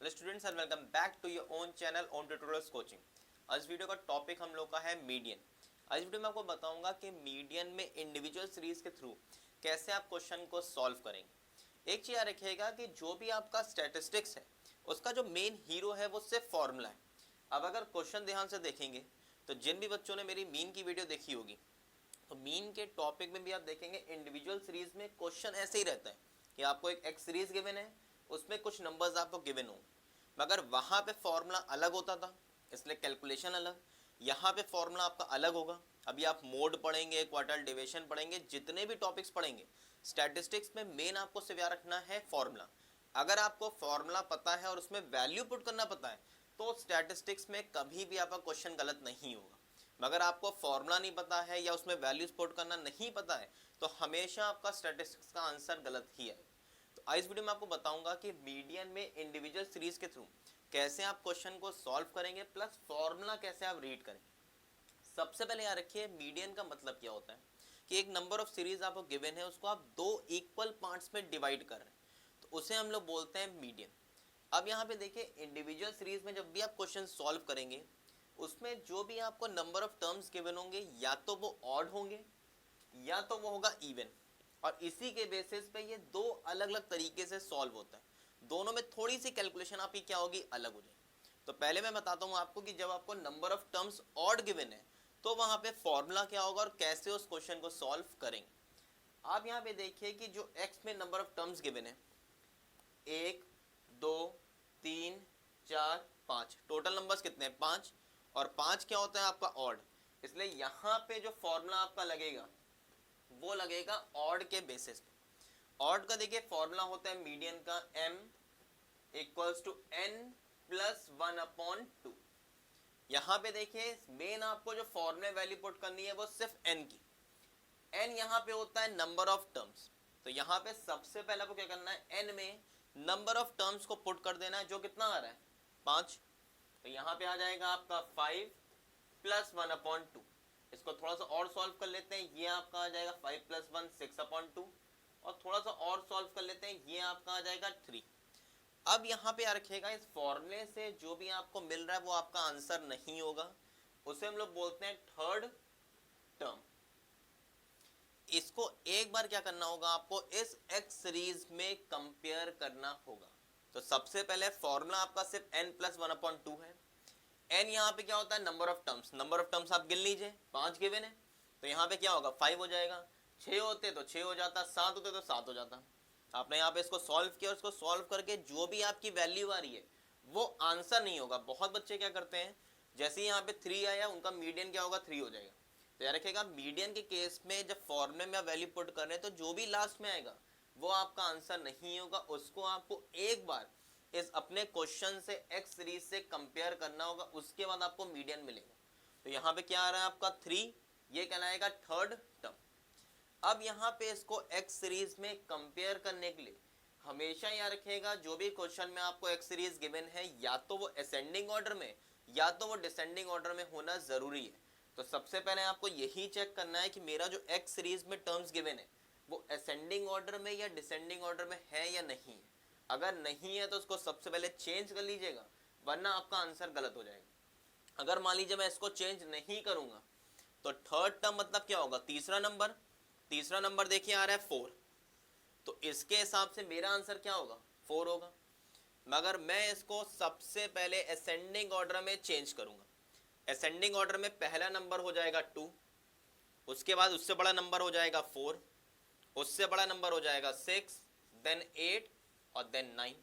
Hello students and welcome back to your own channel own tutorials coaching. आज video का topic हम लोग का है मीडियन। आज वीडियो में आपको बताऊंगा कि मीडियन में इंडिविजुअल सीरीज के थ्रू कैसे आप क्वेश्चन को सॉल्व करेंगे। एक चीज याद रखिएगा कि जो भी आपका स्टैटिस्टिक्स है उसका जो मेन हीरो है वो सिर्फ फॉर्मूला है। अब अगर क्वेश्चन ध्यान से देखेंगे तो जिन भी बच्चों ने मेरी मीन की वीडियो देखी होगी तो मीन के टॉपिक में भी आप देखेंगे इंडिविजुअल सीरीज में क्वेश्चन ऐसे ही रहता है कि आपको एक एक्स सीरीज गिवन है, उसमें कुछ नंबर्स आपको गिवन होंगे, मगर वहां पे फॉर्मूला अलग होता था इसलिए कैलकुलेशन अलग। यहाँ पे फॉर्मूला आपका अलग होगा। अभी आप मोड पढ़ेंगे, क्वार्टाइल डेविएशन पढ़ेंगे, जितने भी टॉपिक्स पढ़ेंगे स्टैटिस्टिक्स में मेन आपको सिर्फ याद रखना है फॉर्मूला। अगर आपको फॉर्मूला पता है और उसमें वैल्यू पुट करना पता है तो स्टैटिस्टिक्स में कभी भी आपका क्वेश्चन गलत नहीं होगा। मगर आपको फॉर्मूला नहीं पता है या उसमें वैल्यूज पुट करना नहीं पता है तो हमेशा आपका स्टैटिस्टिक्स का आंसर गलत ही है। तो आज वीडियो में आपको बताऊंगा कि मीडियन में इंडिविजुअल सीरीज के थ्रू कैसे आप क्वेश्चन को सॉल्व करेंगे प्लस फॉर्मूला कैसे आप रीड करेंगे। सबसे पहले याद रखिए मीडियन का मतलब क्या होता है कि एक नंबर ऑफ सीरीज आपको गिवन है, उसको आप दो इक्वल पार्ट्स में डिवाइड कर रहे हैं तो उसे हम लोग बोलते हैं मीडियन। अब यहाँ पे देखिए इंडिविजुअल सीरीज में जब भी आप क्वेश्चन सॉल्व करेंगे उसमें जो भी आपको नंबर ऑफ टर्म्स गिवन होंगे या तो वो ऑड होंगे या तो वो होगा इवन, और इसी के बेसिस पे ये दो अलग अलग तरीके से सॉल्व होता है। दोनों में थोड़ी सी कैलकुलेशन आपकी क्या होगी, अलग हो जाएगी। तो पहले मैं बताता हूँ आपको कि जब आपको number of terms odd given है तो वहां पे फॉर्मूला क्या होगा और कैसे उस क्वेश्चन को सॉल्व करेंगे। आप यहाँ पे देखिए कि जो एक्स में नंबर ऑफ टर्म्स गिवन है 1 2 3 4 5, टोटल नंबर्स कितने हैं 5, और 5 क्या होता है आपका ऑड, इसलिए यहाँ पे जो फॉर्मूला आपका लगेगा वो लगेगा ऑड के बेसिस पे। ऑड का देखिए फॉर्मूला होता है मीडियन का m equals to n plus 1/2। यहाँ पे देखिए मेन आपको जो फॉर्मूले वैल्यू पुट करनी है वो सिर्फ n की। n यहाँ पे होता है नंबर ऑफ टर्म्स, तो यहाँ पे सबसे पहले आपको क्या करना है n में नंबर ऑफ टर्म्स को पुट कर देना है जो कितना आ रहा है 5। तो यहाँ पे आ जाएगा आपका 5 प्लस 1/2। इसको थोड़ा सा और सॉल्व कर लेते हैं, ये आपका आ जाएगा 5 प्लस 1 6/2, और थोड़ा सा और सॉल्व कर लेते हैं, ये आपका आ जाएगा 3। अब यहाँ पे याद रखिएगा इस फॉर्मूले से जो भी आपको मिल रहा है वो आपका आंसर नहीं होगा, उसे हम लोग बोलते हैं थर्ड टर्म। इसको एक बार क्या करना होगा, आपको इस एक्स सीरीज में कंपेयर करना होगा। तो सबसे पहले फॉर्मूला आपका सिर्फ n प्लस 1/2 है। n यहाँ पे क्या होता है number of terms, number of terms आप गिन लीजिए, 5 गिवन है तो यहाँ पे क्या होगा 5 हो जाएगा, 6 होते तो 6 हो जाता, 7 होते तो 7 हो जाता। आपने यहाँ पे इसको सॉल्व किया और इसको सॉल्व करके जो भी आपकी वैल्यू आ रही है वो आंसर नहीं होगा। बहुत बच्चे क्या करते हैं जैसे ही यहाँ पे 3 आया उनका मीडियन क्या होगा 3 हो जाएगा। तो याद रखिएगा मीडियन के केस में जब फॉर्मूले में आप वैल्यू पुट कर रहे हैं तो जो भी लास्ट में आएगा वो आपका आंसर नहीं होगा, उसको आपको एक बार इस अपने क्वेश्चन से एक्स सीरीज से कंपेयर करना होगा, उसके बाद आपको मीडियन मिलेगा। तो यहाँ पे क्या आ रहा है आपका 3, ये कहलाएगा थर्ड टर्म। अब यहाँ पे इसको एक्स सीरीज में कंपेयर करने के लिए हमेशा याद रखिएगा जो भी क्वेश्चन में आपको एक्स सीरीज गिवन है या तो वो असेंडिंग ऑर्डर में या तो वो डिसेंडिंग ऑर्डर में होना जरूरी है। तो सबसे पहले आपको यही चेक करना है कि मेरा जो एक्स सीरीज में टर्म्स गिवन है वो असेंडिंग ऑर्डर में या डिसेंडिंग ऑर्डर में है या नहीं है। अगर नहीं है तो उसको सबसे पहले चेंज कर लीजिएगा, वरना आपका आंसर गलत हो जाएगा। अगर मान लीजिए मैं इसको चेंज नहीं करूंगा तो थर्ड टर्म मतलब क्या होगा तीसरा नंबर, तीसरा नंबर देखिए आ रहा है 4, तो इसके हिसाब से मेरा आंसर क्या होगा 4 होगा। मगर मैं इसको सबसे पहले असेंडिंग ऑर्डर में चेंज करूंगा, असेंडिंग ऑर्डर में पहला नंबर हो जाएगा 2, उसके बाद उससे बड़ा नंबर हो जाएगा 4, उससे बड़ा नंबर हो जाएगा 6, देन 8 और देन 9।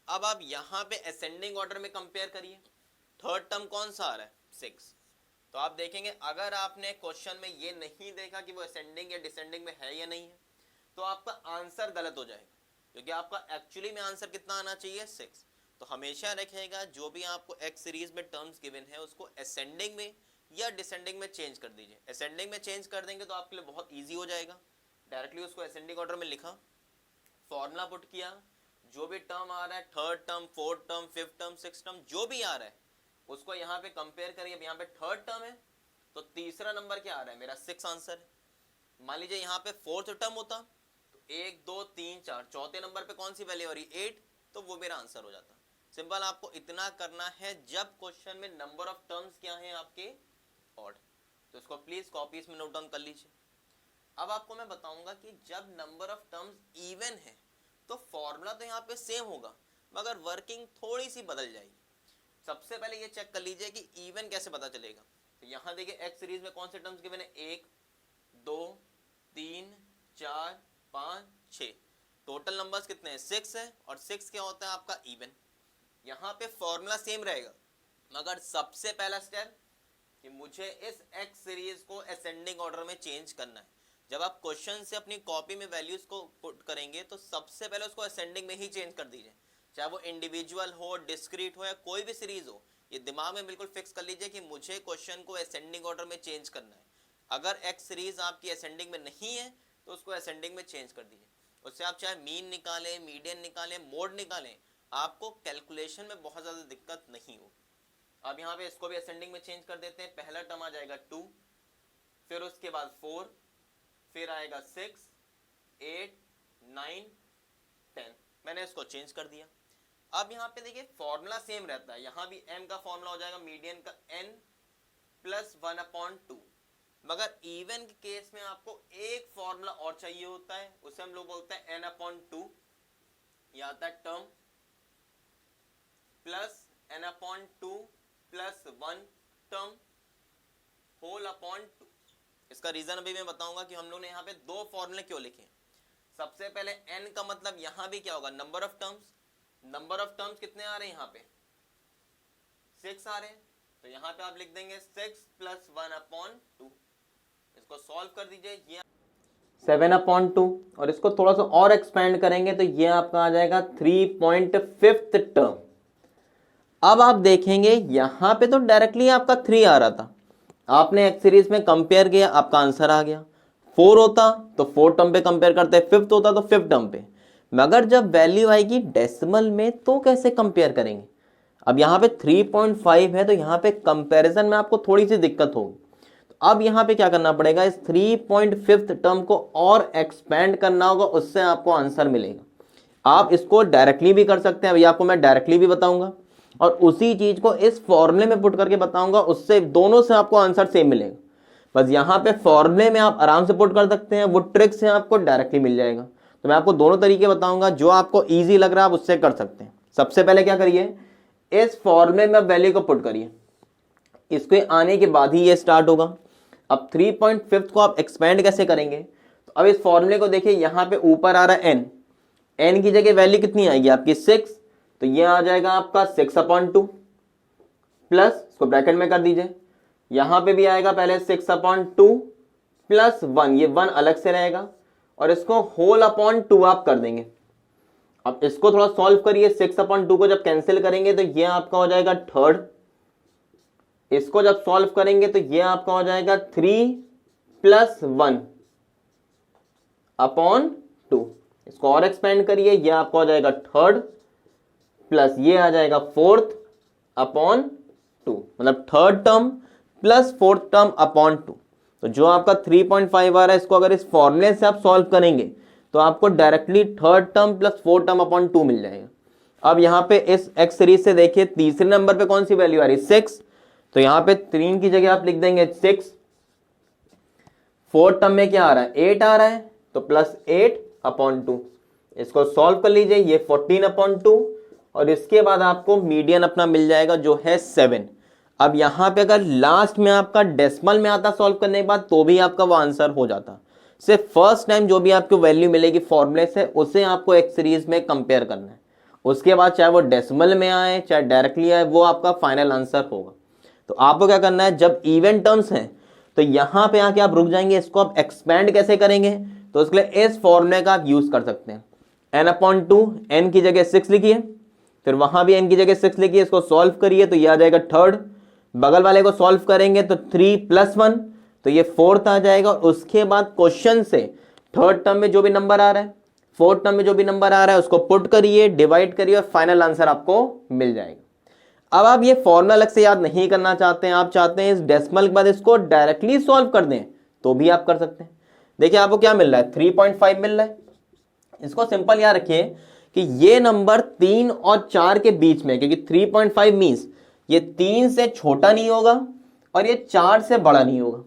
अब आप यहां पे असेंडिंग ऑर्डर में कंपेयर करिए, थर्ड टर्म कौन सा आ रहा है 6। तो आप देखेंगे अगर आपने क्वेश्चन में ये नहीं देखा कि वो असेंडिंग या डिसेंडिंग में है या नहीं है तो आपका आंसर गलत हो जाएगा, क्योंकि आपका एक्चुअली में आंसर कितना आना चाहिए 6। तो हमेशा रखिएगा जो भी आपको एक्स सीरीज में टर्म्स गिवन है उसको असेंडिंग में या डिसेंडिंग में चेंज कर दीजिए। असेंडिंग में चेंज कर देंगे तो आपके लिए बहुत ईजी हो जाएगा, डायरेक्टली उसको असेंडिंग ऑर्डर में लिखा, फॉर्मूला पुट किया, जो भी टर्म आ रहा है third term, fourth term, fifth term, six term जो भी आ रहा है उसको यहाँ पे कंपेयर करिए। यहाँ पे थर्ड टर्म है तो तीसरा नंबर क्या आ रहा है मेरा 6 आंसर है। मान लीजिए यहाँ पे फोर्थ टर्म होता तो 1 2 3 4, चौथे नंबर पे कौन सी वैल्यू आ रही 8, तो वो मेरा आंसर हो जाता। सिंपल आपको इतना करना है जब क्वेश्चन में नंबर ऑफ टर्म्स क्या है आपके ऑड, तो इसको प्लीज कॉपीज में नोट डाउन कर लीजिए। अब आपको मैं बताऊंगा कि जब नंबर ऑफ टर्म्स इवन है तो फॉर्मूला तो यहाँ पे सेम होगा मगर वर्किंग थोड़ी सी बदल जाएगी। सबसे पहले ये चेक कर लीजिए कि इवन कैसे पता चलेगा। तो यहाँ देखिए एक्स सीरीज में कौन से टर्म्स गिवन है, 1 2 3 4 5 6, टोटल नंबर्स कितने हैं 6 है, और 6 क्या होता है आपका इवन। यहाँ पे फॉर्मूला सेम रहेगा मगर सबसे पहला स्टेप कि मुझे इस एक्स सीरीज को असेंडिंग ऑर्डर में चेंज करना है। जब आप क्वेश्चन से अपनी कॉपी में वैल्यूज को पुट करेंगे तो सबसे पहले उसको असेंडिंग में ही चेंज कर दीजिए, चाहे वो इंडिविजुअल हो, डिस्क्रीट हो या कोई भी सीरीज हो। ये दिमाग में बिल्कुल फिक्स कर लीजिए कि मुझे क्वेश्चन को असेंडिंग ऑर्डर में चेंज करना है। अगर एक्स सीरीज आपकी असेंडिंग में नहीं है तो उसको असेंडिंग में चेंज कर दीजिए। उससे आप चाहे मीन निकालें, मीडियन निकालें, मोड निकालें, आपको कैलकुलेशन में बहुत ज़्यादा दिक्कत नहीं हो। अब यहाँ पे इसको भी असेंडिंग में चेंज कर देते हैं। पहला टर्म आ जाएगा 2, फिर उसके बाद 4, फिर आएगा 6 8 9 10। मैंने इसको चेंज कर दिया। अब यहाँ पे देखिए फॉर्मूला सेम रहता है, यहाँ भी m का फॉर्मूला हो जाएगा मीडियन का n प्लस 1/2, मगर इवन के केस में आपको एक फॉर्मूला और चाहिए होता है, उसे हम लोग बोलते हैं n/2। यह आता है term plus n/2 plus 1 term whole upon 2। इसका रीजन अभी मैं बताऊंगा कि हम लोग ने यहाँ पे दो फॉर्मूले क्यों लिखे। सबसे पहले n का मतलब यहाँ भी क्या होगा, number of terms. Number of terms कितने आ रहे हैं यहाँ पे 6 आ रहे हैं, तो यहाँ पे आप लिख देंगे 6 प्लस 1/2। इसको सॉल्व कर दीजिए, ये 7/2, और इसको थोड़ा सा और एक्सपेंड करेंगे तो ये आपका आ जाएगा 3.5 टर्म। अब आप देखेंगे यहाँ पे तो डायरेक्टली आपका 3 आ रहा था, आपने एक्स सीरीज में कंपेयर किया, आपका आंसर आ गया। 4 होता तो 4 टर्म पे कंपेयर करते, 5th होता तो 5th टर्म पे, मगर जब वैल्यू आएगी डेसिमल में तो कैसे कंपेयर करेंगे। अब यहाँ पे 3.5 है तो यहाँ पे कंपैरिजन में आपको थोड़ी सी दिक्कत होगी। तो अब यहाँ पे क्या करना पड़ेगा, इस 3.5 टर्म को और एक्सपेंड करना होगा, उससे आपको आंसर मिलेगा। आप इसको डायरेक्टली भी कर सकते हैं, अभी आपको मैं डायरेक्टली भी बताऊंगा और उसी चीज को इस फॉर्मूले में पुट करके बताऊंगा, उससे दोनों से आपको आंसर सेम मिलेगा। बस यहाँ पे फॉर्मूले में आप आराम से पुट कर सकते हैं, वो ट्रिक से आपको डायरेक्टली मिल जाएगा। तो मैं आपको दोनों तरीके बताऊंगा, जो आपको इजी लग रहा है आप उससे कर सकते हैं। सबसे पहले क्या करिए, इस फॉर्मूले में वैल्यू को पुट करिए, इसके आने के बाद ही ये स्टार्ट होगा। अब 3.5 को आप एक्सपेंड कैसे करेंगे, तो अब इस फॉर्मूले को देखिए, यहाँ पे ऊपर आ रहा है n की जगह वैल्यू कितनी आएगी आपकी 6, तो ये आ जाएगा आपका 6/2 प्लस, इसको ब्रैकेट में कर दीजिए, यहां पे भी आएगा पहले 6/2 प्लस 1, ये 1 अलग से रहेगा, और इसको होल अपॉन 2 आप कर देंगे। अब इसको थोड़ा सॉल्व करिए, 6/2 को जब कैंसिल करेंगे तो ये आपका हो जाएगा 3rd, इसको जब सॉल्व करेंगे तो ये आपका हो जाएगा 3 प्लस 1/2। इसको और एक्सपेंड करिए, ये आपका हो जाएगा 3rd प्लस ये आ जाएगा 4/2, मतलब 3rd term plus 4th term upon 2। तो जो आपका 3.5 आ रहा है, इसको अगर इस फॉर्मूले से आप सॉल्व करेंगे तो आपको directly 3rd term plus 4th term upon 2 मिल जाएगा। अब यहाँ पे इस एक्स सीरीज से देखिए, तीसरे नंबर पे कौन सी वैल्यू आ रही है 6, तो यहाँ पे 3 की जगह आप लिख देंगे 6। 4th टर्म में क्या आ रहा है 8 आ रहा है, तो प्लस 8/2। इसको सॉल्व कर लीजिए, ये 14/2, और इसके बाद आपको मीडियन अपना मिल जाएगा जो है 7। अब यहां पे अगर लास्ट में आपका डेसिमल में आता सॉल्व करने के बाद तो भी आपका वो आंसर हो जाता। सिर्फ फर्स्ट टाइम जो भी आपको वैल्यू मिलेगी फॉर्मूले से, उसे आपको एक्स सीरीज में कंपेयर करना है। उसके बाद चाहे वो डेसिमल में आए चाहे डायरेक्टली आए, वो आपका फाइनल आंसर होगा। तो आपको क्या करना है, जब इवन टर्म्स हैं तो यहां पे आके आप रुक जाएंगे। इसको आप एक्सपेंड कैसे करेंगे, तो उसके लिए इस फॉर्मूले का आप यूज कर सकते हैं। n/2, n की जगह 6 लिखिए, फिर वहां भी n की जगह 6 लिखिए, इसको सॉल्व करिए तो ये आ जाएगा 3rd, बगल वाले को सॉल्व करेंगे तो 3 प्लस 1, तो ये 4th आ जाएगा। और उसके बाद क्वेश्चन से 3rd टर्म में जो भी नंबर आ रहा है, 4th टर्म में जो भी नंबर आ रहा है, उसको पुट करिए, डिवाइड करिए, और फाइनल आंसर आपको मिल जाएगा। अब आप ये फॉर्मूला अलग से याद नहीं करना चाहते हैं, आप चाहते हैं इस डेसिमल के बाद इसको डायरेक्टली सॉल्व कर दें, तो भी आप कर सकते हैं। देखिए आपको क्या मिल रहा है 3.5 मिल रहा है। इसको सिंपल याद रखिए कि ये नंबर 3 और 4 के बीच में, क्योंकि 3.5 मीन्स ये 3 से छोटा नहीं होगा और ये 4 से बड़ा नहीं होगा,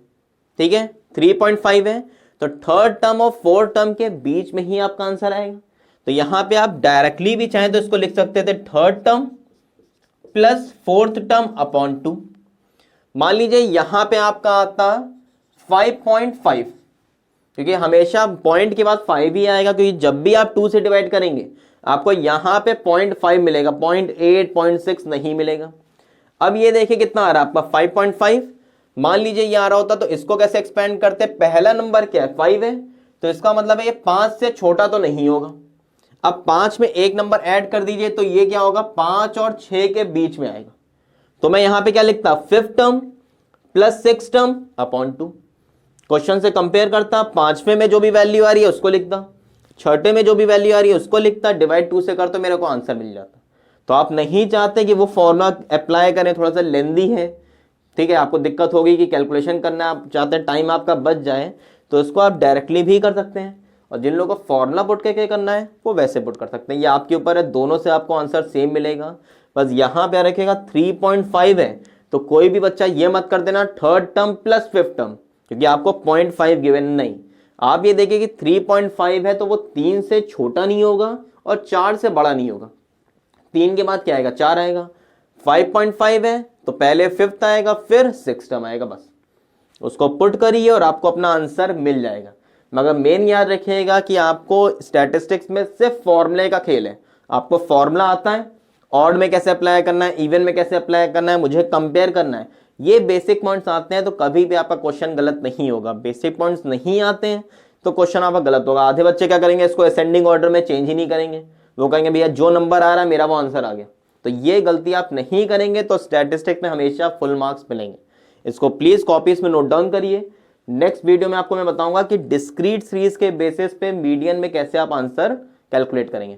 ठीक है। 3.5 है तो थर्ड टर्म और फोर्थ टर्म के बीच में ही आपका आंसर आएगा। तो यहां पे आप डायरेक्टली भी चाहें तो इसको लिख सकते थे third term plus fourth term upon 2। मान लीजिए यहां पे आपका आता 5.5, क्योंकि हमेशा पॉइंट के बाद 5 ही आएगा, क्योंकि जब भी आप 2 से डिवाइड करेंगे आपको यहां पे 0.5 मिलेगा, 0.8 0.6 नहीं मिलेगा। अब ये देखिए कितना आ रहा है आपका 5.5। मान लीजिए ये आ रहा होता तो इसको कैसे एक्सपेंड करते, पहला नंबर क्या है 5 है, तो इसका मतलब है ये 5 से छोटा तो नहीं होगा। अब 5 में एक नंबर ऐड कर दीजिए तो ये क्या होगा 5 और 6 के बीच में आएगा। तो मैं यहां पे क्या लिखता, fifth term plus six term upon 2। Question से कंपेयर करता, 5वें में जो भी वैल्यू आ रही है उसको लिखता, छठे में जो भी वैल्यू आ रही है उसको लिखता, डिवाइड 2 से कर तो मेरे को आंसर मिल जाता। तो आप नहीं चाहते कि वो फॉर्मूला अप्लाई करें, थोड़ा सा लेंदी है, ठीक है, आपको दिक्कत होगी कि कैलकुलेशन करना, आप चाहते हैं टाइम आपका बच जाए, तो इसको आप डायरेक्टली भी कर सकते हैं। और जिन लोगों को फॉर्मूला पुट करके करना है वो वैसे पुट कर सकते हैं, ये आपके ऊपर है, दोनों से आपको आंसर सेम मिलेगा। बस यहां पे रखेगा 3.5 है तो कोई भी बच्चा ये मत कर देना third term plus fifth term, क्योंकि आपको 0.5 गिवन नहीं। आप ये देखिए कि 3.5 है तो वो 3 से छोटा नहीं होगा और 4 से बड़ा नहीं होगा। 3 के बाद क्या आएगा 4 आएगा। 5.5 है तो पहले फिफ्थ आएगा फिर सिक्स टर्म आएगा, बस उसको पुट करिए और आपको अपना आंसर मिल जाएगा। मगर मेन याद रखिएगा कि आपको स्टैटिस्टिक्स में सिर्फ फॉर्मूले का खेल है। आपको फॉर्मूला आता है, ऑड में कैसे अप्लाई करना है, इवन में कैसे अप्लाई करना है, मुझे कंपेयर करना है, ये बेसिक पॉइंट्स आते हैं तो कभी भी आपका क्वेश्चन गलत नहीं होगा। बेसिक पॉइंट्स नहीं आते हैं तो क्वेश्चन आपका गलत होगा। आधे बच्चे क्या करेंगे, इसको असेंडिंग ऑर्डर में चेंज ही नहीं करेंगे, वो कहेंगे भैया जो नंबर आ रहा है मेरा वो आंसर आ गया। तो ये गलती आप नहीं करेंगे तो स्टैटिस्टिक्स में हमेशा फुल मार्क्स मिलेंगे। इसको प्लीज कॉपीज में नोट डाउन करिए। नेक्स्ट वीडियो में आपको मैं बताऊंगा कि डिस्क्रीट सीरीज के बेसिस पे मीडियन में कैसे आप आंसर कैलकुलेट करेंगे।